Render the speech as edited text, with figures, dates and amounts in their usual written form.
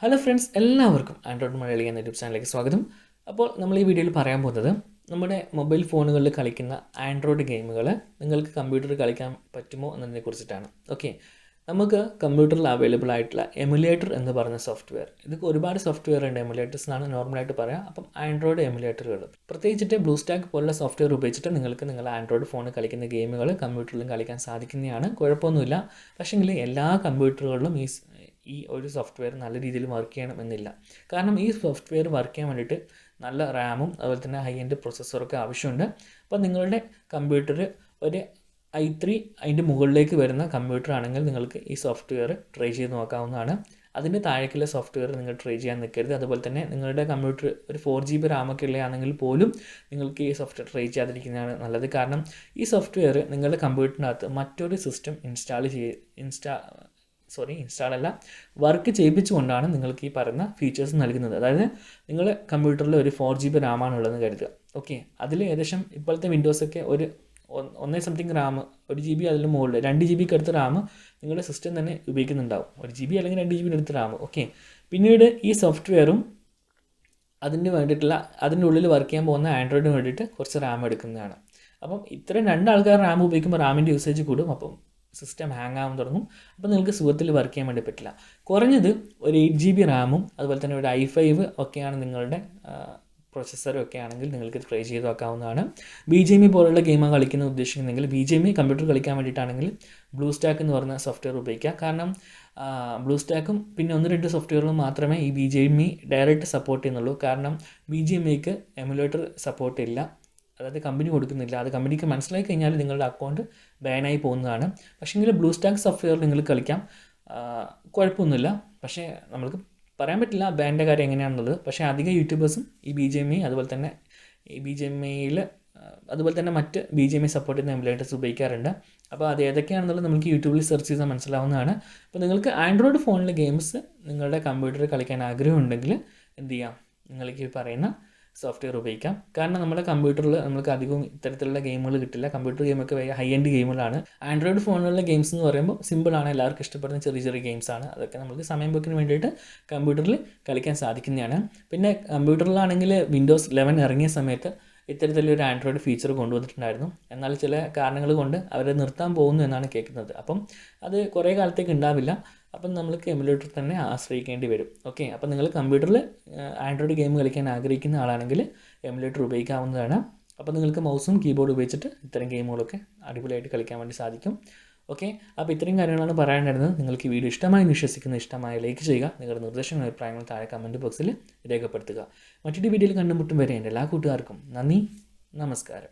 Hello friends, എല്ലാവർക്കും Android Malayali എന്ന YouTube ചാനലിലേക്ക് സ്വാഗതം. അപ്പോൾ നമ്മൾ ഈ വീഡിയോയിൽ പറയാൻ പോകുന്നത് നമ്മുടെ മൊബൈൽ ഫോണുകളിൽ കളിക്കുന്ന ആൻഡ്രോയിഡ് ഗെയിമുകൾ നിങ്ങൾക്ക് കമ്പ്യൂട്ടറിൽ കളിക്കാൻ പറ്റുമോ എന്നതിനെ കുറിച്ചിട്ടാണ്. ഓക്കെ, നമുക്ക് കമ്പ്യൂട്ടറിൽ അവൈലബിൾ ആയിട്ടുള്ള എമുലേറ്റർ എന്ന് പറയുന്ന സോഫ്റ്റ്വെയർ, ഇതൊക്കെ ഒരുപാട് സോഫ്റ്റ്വെയർ ഉണ്ട്. എമുലേറ്റേഴ്സ് എന്നാണ് നോർമലായിട്ട് പറയാം. അപ്പം ആൻഡ്രോയിഡ് എമുലേറ്ററുകൾ പ്രത്യേകിച്ചിട്ട് ബ്ലൂ സ്റ്റാക്ക് പോലുള്ള സോഫ്റ്റ്വെയർ ഉപയോഗിച്ചിട്ട് നിങ്ങൾക്ക് നിങ്ങളുടെ ആൻഡ്രോയിഡ് ഫോണിൽ കളിക്കുന്ന ഗെയിമുകൾ കമ്പ്യൂട്ടറിലും കളിക്കാൻ സാധിക്കുന്നതാണ്. കുഴപ്പമൊന്നുമില്ല. പക്ഷേങ്കിൽ എല്ലാ കമ്പ്യൂട്ടറുകളിലും ഈ ഒരു സോഫ്റ്റ്വെയർ നല്ല രീതിയിൽ വർക്ക് ചെയ്യണം എന്നില്ല. കാരണം ഈ സോഫ്റ്റ്വെയർ വർക്ക് ചെയ്യാൻ വേണ്ടിയിട്ട് നല്ല റാമും അതുപോലെ തന്നെ ഹൈ എൻഡ് പ്രൊസസ്സറൊക്കെ ആവശ്യമുണ്ട്. അപ്പോൾ നിങ്ങളുടെ കമ്പ്യൂട്ടർ ഒരു i3 അതിൻ്റെ മുകളിലേക്ക് വരുന്ന കമ്പ്യൂട്ടർ ആണെങ്കിൽ നിങ്ങൾക്ക് ഈ സോഫ്റ്റ്വെയർ ട്രൈ ചെയ്ത് നോക്കാവുന്നതാണ്. അതിൻ്റെ താഴേക്കുള്ള സോഫ്റ്റ്വെയർ നിങ്ങൾ ട്രൈ ചെയ്യാൻ നിൽക്കരുത്. അതുപോലെ തന്നെ നിങ്ങളുടെ കമ്പ്യൂട്ടർ ഒരു 4GB റാമൊക്കെ ഉള്ളതാണെങ്കിൽ പോലും നിങ്ങൾക്ക് ഈ സോഫ്റ്റ്വെയർ ട്രൈ ചെയ്യാതിരിക്കുന്നതാണ് നല്ലത്. കാരണം ഈ സോഫ്റ്റ്വെയർ നിങ്ങളുടെ കമ്പ്യൂട്ടറിനകത്ത് മറ്റൊരു സിസ്റ്റം ഇൻസ്റ്റാളല്ല വർക്ക് ചെയ്യിപ്പിച്ചുകൊണ്ടാണ് നിങ്ങൾക്ക് ഈ പറയുന്ന ഫീച്ചേഴ്സ് നൽകുന്നത്. അതായത് നിങ്ങൾ കമ്പ്യൂട്ടറിൽ ഒരു 4GB റാമാണുള്ളതെന്ന് കരുതുക. ഓക്കെ, അതിൽ ഏകദേശം ഇപ്പോഴത്തെ വിൻഡോസൊക്കെ ഒരു 1 റാം, 1GB അതിന് മുകളിൽ 2GB അടുത്ത് റാം നിങ്ങളുടെ സിസ്റ്റം തന്നെ ഉപയോഗിക്കുന്നുണ്ടാവും. 1GB അല്ലെങ്കിൽ 2GB അടുത്ത് റാം. ഓക്കെ, പിന്നീട് ഈ സോഫ്റ്റ്വെയറും അതിന് വേണ്ടിയിട്ടുള്ള അതിൻ്റെ ഉള്ളിൽ വർക്ക് ചെയ്യാൻ പോകുന്ന ആൻഡ്രോയിഡിന് വേണ്ടിയിട്ട് കുറച്ച് റാം എടുക്കുന്നതാണ്. അപ്പം ഇത്രയും 2 ആൾക്കാർ റാം ഉപയോഗിക്കുമ്പോൾ റാമിൻ്റെ യൂസേജ് കൂടും. അപ്പം സിസ്റ്റം ഹാങ് ആവാൻ തുടങ്ങും. അപ്പോൾ നിങ്ങൾക്ക് സുഖത്തിൽ വർക്ക് ചെയ്യാൻ വേണ്ടി പറ്റില്ല. കുറഞ്ഞത് ഒരു 8GB റാമും അതുപോലെ തന്നെ ഒരു i5 ഒക്കെയാണ് നിങ്ങളുടെ പ്രൊസസ്സറും ഒക്കെ ആണെങ്കിൽ നിങ്ങൾക്ക് ട്രൈ ചെയ്ത് നോക്കാവുന്നതാണ്. BGMI പോലുള്ള ഗെയിമാണ് കളിക്കുന്ന ഉദ്ദേശിക്കുന്നെങ്കിൽ BGMI കമ്പ്യൂട്ടർ കളിക്കാൻ വേണ്ടിയിട്ടാണെങ്കിൽ ബ്ലൂ സ്റ്റാക്ക് എന്ന് പറഞ്ഞ സോഫ്റ്റ്വെയർ ഉപയോഗിക്കുക. കാരണം ബ്ലൂ സ്റ്റാക്കും പിന്നെ 1-2 സോഫ്റ്റ്വെയറുകളും മാത്രമേ ഈ BGMI ഡയറക്റ്റ് സപ്പോർട്ട് ചെയ്യുന്നുള്ളൂ. കാരണം BGMIക്ക് എമുലേറ്റർ സപ്പോർട്ട് ഇല്ല, അതായത് കമ്പനി കൊടുക്കുന്നില്ല. അത് കമ്പനിക്ക് മനസ്സിലാക്കി കഴിഞ്ഞാൽ നിങ്ങളുടെ അക്കൗണ്ട് ബാനായി പോകുന്നതാണ്. പക്ഷേങ്കിൽ ബ്ലൂ സ്റ്റാക്ക് സോഫ്റ്റ്വെയർ നിങ്ങൾക്ക് കളിക്കാം, കുഴപ്പമൊന്നുമില്ല. പക്ഷേ നമുക്ക് പറയാൻ പറ്റില്ല ബാൻ്റെ കാര്യം എങ്ങനെയാണെന്നുള്ളത്. പക്ഷേ അധികം യൂട്യൂബേഴ്സും ഈ BGMI അതുപോലെ തന്നെ ഈ BGMIയിൽ അതുപോലെ തന്നെ മറ്റ് BGMI സപ്പോർട്ട് ചെയ്യുന്ന എമുലേറ്റേഴ്സ് ഉപയോഗിക്കാറുണ്ട്. അപ്പോൾ അത് ഏതൊക്കെയാണെന്നുള്ളത് നമുക്ക് യൂട്യൂബിൽ സെർച്ച് ചെയ്താൽ മനസ്സിലാവുന്നതാണ്. അപ്പോൾ നിങ്ങൾക്ക് ആൻഡ്രോയിഡ് ഫോണിലെ ഗെയിംസ് നിങ്ങളുടെ കമ്പ്യൂട്ടറിൽ കളിക്കാൻ ആഗ്രഹമുണ്ടെങ്കിൽ എന്ത് ചെയ്യാം, നിങ്ങൾക്ക് ഈ പറയുന്ന സോഫ്റ്റ്വെയർ ഉപയോഗിക്കാം. കാരണം നമ്മുടെ കമ്പ്യൂട്ടറിൽ നമുക്ക് അധികവും ഇത്തരത്തിലുള്ള ഗെയിമുകൾ കിട്ടില്ല. കമ്പ്യൂട്ടർ ഗെയിമൊക്കെ ഹൈ എൻഡ് ഗെയിമുകളാണ്. ആൻഡ്രോയിഡ് ഫോണിലുള്ള ഗെയിംസ് എന്ന് പറയുമ്പോൾ സിമ്പിളാണ്, എല്ലാവർക്കും ഇഷ്ടപ്പെടുന്ന ചെറിയ ചെറിയ ഗെയിംസാണ്. അതൊക്കെ നമുക്ക് സമയം പോക്കിന് വേണ്ടിയിട്ട് കമ്പ്യൂട്ടറിൽ കളിക്കാൻ സാധിക്കുന്നതാണ്. പിന്നെ കമ്പ്യൂട്ടറിലാണെങ്കിൽ വിൻഡോസ് 11 ഇറങ്ങിയ സമയത്ത് ഇത്തരത്തിലൊരു ആൻഡ്രോയിഡ് ഫീച്ചർ കൊണ്ടുവന്നിട്ടുണ്ടായിരുന്നു. എന്നാൽ ചില കാരണങ്ങൾ കൊണ്ട് അവരെ നിർത്താൻ പോകുന്നു എന്നാണ് കേൾക്കുന്നത്. അപ്പം അത് കുറേ കാലത്തേക്ക് ഉണ്ടാവില്ല. അപ്പം നമ്മൾക്ക് എമുലേറ്റർ തന്നെ ആശ്രയിക്കേണ്ടി വരും. ഓക്കെ, അപ്പം നിങ്ങൾ കമ്പ്യൂട്ടറിൽ ആൻഡ്രോയിഡ് ഗെയിം കളിക്കാൻ ആഗ്രഹിക്കുന്ന ആളാണെങ്കിൽ എമുലേറ്റർ ഉപയോഗിക്കാവുന്നതാണ്. അപ്പോൾ നിങ്ങൾക്ക് മൗസും കീബോർഡ് ഉപയോഗിച്ചിട്ട് ഇത്തരം ഗെയിമുകളൊക്കെ അടിപൊളിയായിട്ട് കളിക്കാൻ വേണ്ടി സാധിക്കും. ഓക്കെ, അപ്പോൾ ഇത്രയും കാര്യങ്ങളാണ് പറയാനായിരുന്നത്. നിങ്ങൾക്ക് ഈ വീഡിയോ ഇഷ്ടമായി വിശ്വസിക്കുന്ന ഇഷ്ടമായ ലൈക്ക് ചെയ്യുക. നിങ്ങളുടെ നിർദ്ദേശങ്ങളും അഭിപ്രായങ്ങളും താഴെ കമൻറ്റ് ബോക്സിൽ രേഖപ്പെടുത്തുക. മറ്റൊരു വീഡിയോയിൽ കണ്ടുമുട്ടും വരെ എൻ്റെ എല്ലാ കൂട്ടുകാർക്കും നന്ദി, നമസ്കാരം.